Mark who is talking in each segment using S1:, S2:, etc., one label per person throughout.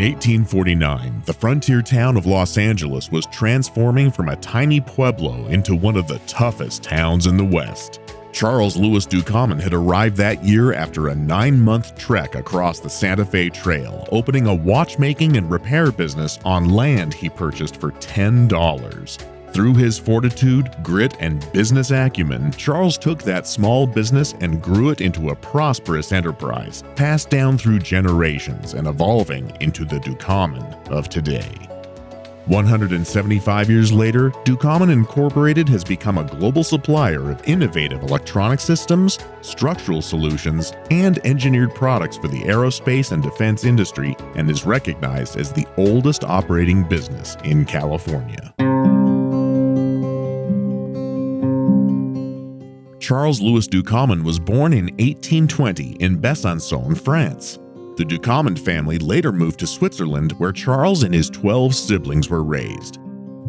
S1: In 1849, the frontier town of Los Angeles was transforming from a tiny pueblo into one of the toughest towns in the West. Charles Louis Ducommun had arrived that year after a 9-month trek across the Santa Fe Trail, opening a watchmaking and repair business on land he purchased for $10. Through his fortitude, grit, and business acumen, Charles took that small business and grew it into a prosperous enterprise, passed down through generations and evolving into the Ducommon of today. 175 years later, Ducommun Incorporated has become a global supplier of innovative electronic systems, structural solutions, and engineered products for the aerospace and defense industry, and is recognized as the oldest operating business in California. Charles Louis Ducommun was born in 1820 in Besançon, France. The Ducommun family later moved to Switzerland, where Charles and his 12 siblings were raised.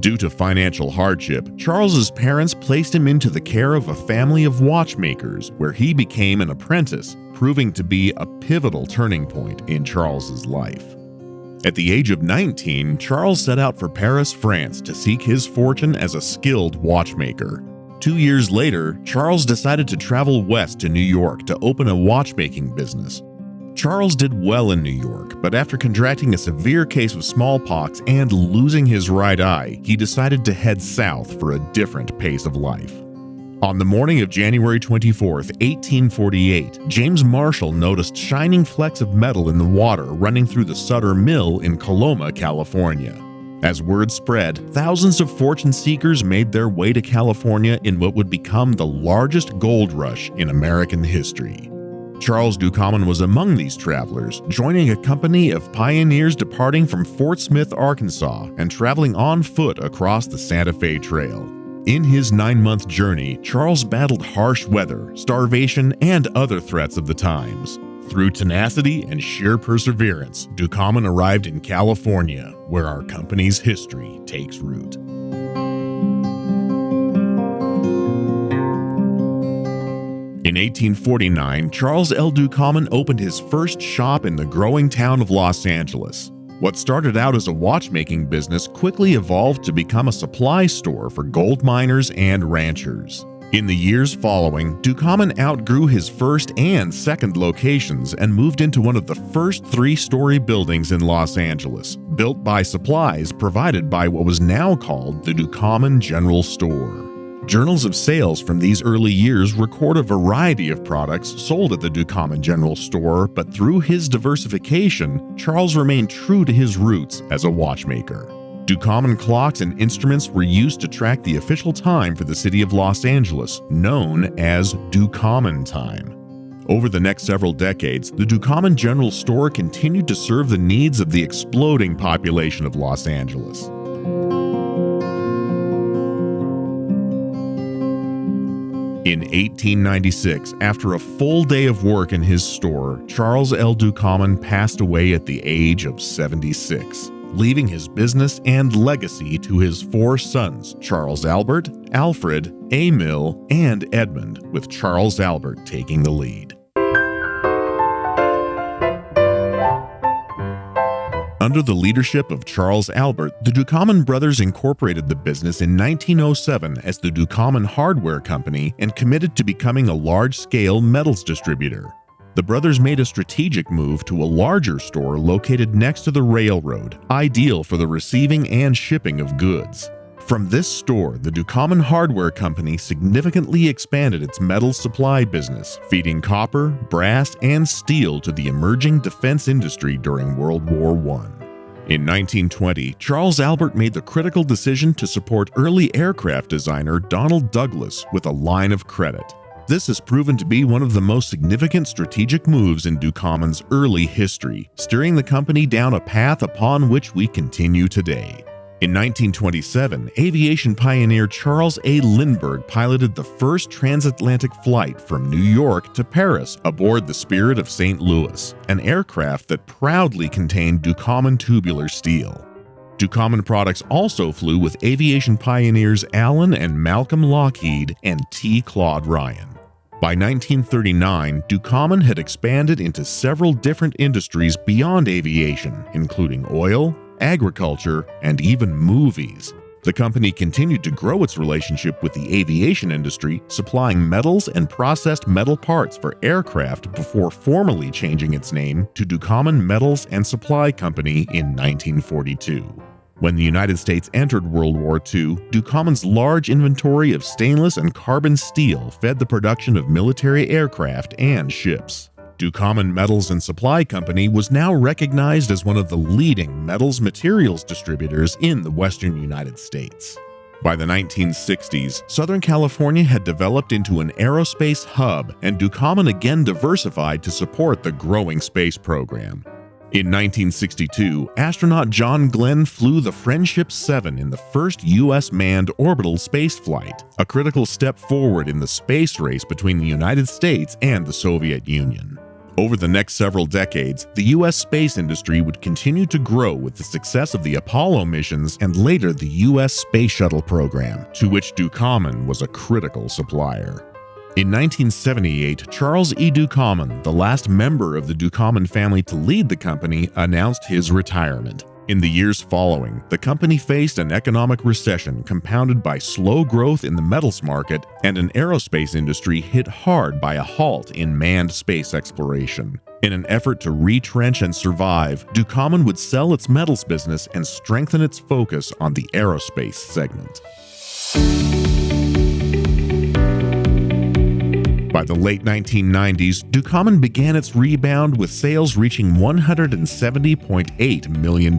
S1: Due to financial hardship, Charles's parents placed him into the care of a family of watchmakers, where he became an apprentice, proving to be a pivotal turning point in Charles's life. At the age of 19, Charles set out for Paris, France, to seek his fortune as a skilled watchmaker. 2 years later, Charles decided to travel west to New York to open a watchmaking business. Charles did well in New York, but after contracting a severe case of smallpox and losing his right eye, he decided to head south for a different pace of life. On the morning of January 24, 1848, James Marshall noticed shining flecks of metal in the water running through the Sutter Mill in Coloma, California. As word spread, thousands of fortune seekers made their way to California in what would become the largest gold rush in American history. Charles Ducommun was among these travelers, joining a company of pioneers departing from Fort Smith, Arkansas, and traveling on foot across the Santa Fe Trail. In his 9-month journey, Charles battled harsh weather, starvation, and other threats of the times. Through tenacity and sheer perseverance, Ducommun arrived in California, where our company's history takes root. In 1849, Charles L. Ducommun opened his first shop in the growing town of Los Angeles. What started out as a watchmaking business quickly evolved to become a supply store for gold miners and ranchers. In the years following, Ducommun outgrew his first and second locations and moved into one of the first 3-story buildings in Los Angeles, built by supplies provided by what was now called the Ducommun General Store. Journals of sales from these early years record a variety of products sold at the Ducommun General Store, but through his diversification, Charles remained true to his roots as a watchmaker. Ducommun clocks and instruments were used to track the official time for the city of Los Angeles, known as Ducommun time. Over the next several decades, the Ducommun General Store continued to serve the needs of the exploding population of Los Angeles. In 1896, after a full day of work in his store, Charles L. Ducommun passed away at the age of 76. Leaving his business and legacy to his 4 sons, Charles Albert, Alfred, Emil, and Edmund, with Charles Albert taking the lead. Under the leadership of Charles Albert, the Ducommun brothers incorporated the business in 1907 as the Ducommun Hardware Company and committed to becoming a large-scale metals distributor. The brothers made a strategic move to a larger store located next to the railroad, ideal for the receiving and shipping of goods. From this store, the Ducommun Hardware Company significantly expanded its metal supply business, feeding copper, brass, and steel to the emerging defense industry during World War I. In 1920, Charles Albert made the critical decision to support early aircraft designer Donald Douglas with a line of credit. This has proven to be one of the most significant strategic moves in Ducommun's early history, steering the company down a path upon which we continue today. In 1927, aviation pioneer Charles A. Lindbergh piloted the first transatlantic flight from New York to Paris aboard the Spirit of St. Louis, an aircraft that proudly contained Ducommun tubular steel. Ducommun products also flew with aviation pioneers Alan and Malcolm Lockheed and T. Claude Ryan. By 1939, Ducommun had expanded into several different industries beyond aviation, including oil, agriculture, and even movies. The company continued to grow its relationship with the aviation industry, supplying metals and processed metal parts for aircraft before formally changing its name to Ducommun Metals and Supply Company in 1942. When the United States entered World War II, Ducommun's large inventory of stainless and carbon steel fed the production of military aircraft and ships. Ducommun Metals and Supply Company was now recognized as one of the leading metals materials distributors in the western United States. By the 1960s, Southern California had developed into an aerospace hub, and Ducommun again diversified to support the growing space program. In 1962, astronaut John Glenn flew the Friendship 7 in the first U.S. manned orbital spaceflight, a critical step forward in the space race between the United States and the Soviet Union. Over the next several decades, the U.S. space industry would continue to grow with the success of the Apollo missions and later the U.S. Space Shuttle program, to which Ducommun was a critical supplier. In 1978, Charles E. Ducommun, the last member of the Ducommun family to lead the company, announced his retirement. In the years following, the company faced an economic recession compounded by slow growth in the metals market and an aerospace industry hit hard by a halt in manned space exploration. In an effort to retrench and survive, Ducommun would sell its metals business and strengthen its focus on the aerospace segment. By the late 1990s, Ducommun began its rebound with sales reaching $170.8 million.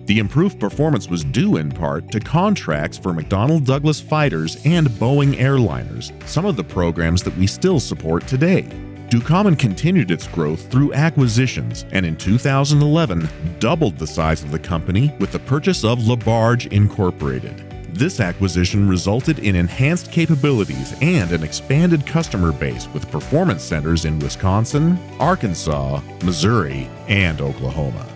S1: The improved performance was due in part to contracts for McDonnell Douglas fighters and Boeing airliners, some of the programs that we still support today. Ducommun continued its growth through acquisitions and in 2011 doubled the size of the company with the purchase of LaBarge Incorporated. This acquisition resulted in enhanced capabilities and an expanded customer base with performance centers in Wisconsin, Arkansas, Missouri, and Oklahoma.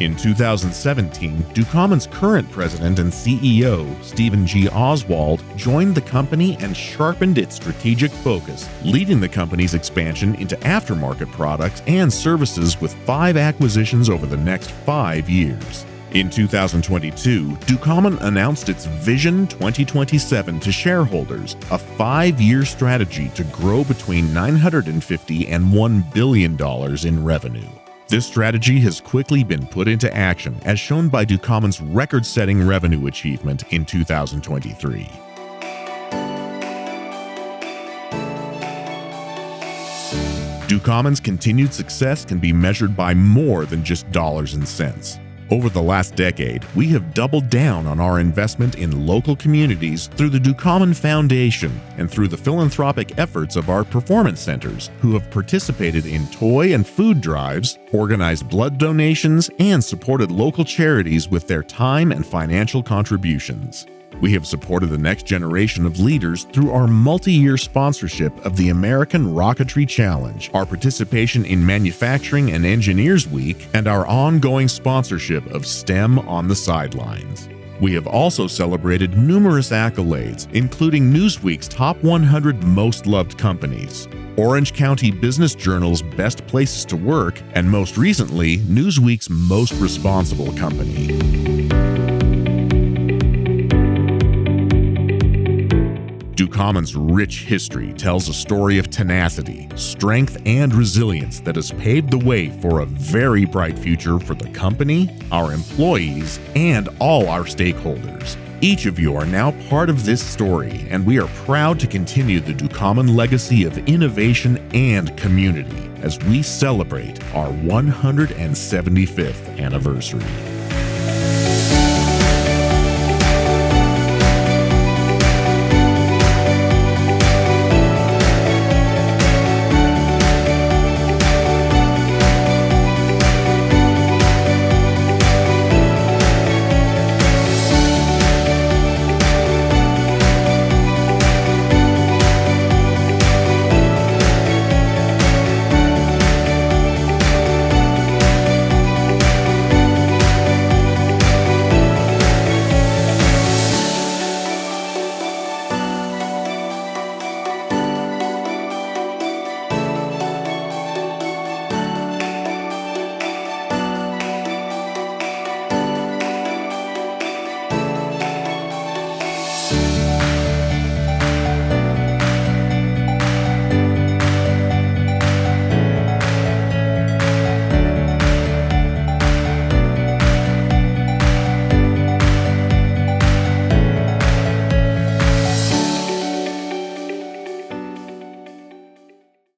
S1: In 2017, Ducommun's current president and CEO, Stephen G. Oswald, joined the company and sharpened its strategic focus, leading the company's expansion into aftermarket products and services with 5 acquisitions over the next 5 years. In 2022, Ducommun announced its Vision 2027 to shareholders, a 5-year strategy to grow between $950 and $1 billion in revenue. This strategy has quickly been put into action, as shown by Ducommun's record-setting revenue achievement in 2023. Ducommun's continued success can be measured by more than just dollars and cents. Over the last decade, we have doubled down on our investment in local communities through the Ducommun Foundation and through the philanthropic efforts of our performance centers, who have participated in toy and food drives, organized blood donations, and supported local charities with their time and financial contributions. We have supported the next generation of leaders through our multi-year sponsorship of the American Rocketry Challenge, our participation in Manufacturing and Engineers Week, and our ongoing sponsorship of STEM on the Sidelines. We have also celebrated numerous accolades, including Newsweek's Top 100 Most Loved Companies, Orange County Business Journal's Best Places to Work, and most recently, Newsweek's Most Responsible Company. Ducommun's rich history tells a story of tenacity, strength, and resilience that has paved the way for a very bright future for the company, our employees, and all our stakeholders. Each of you are now part of this story, and we are proud to continue the Ducommun legacy of innovation and community as we celebrate our 175th anniversary.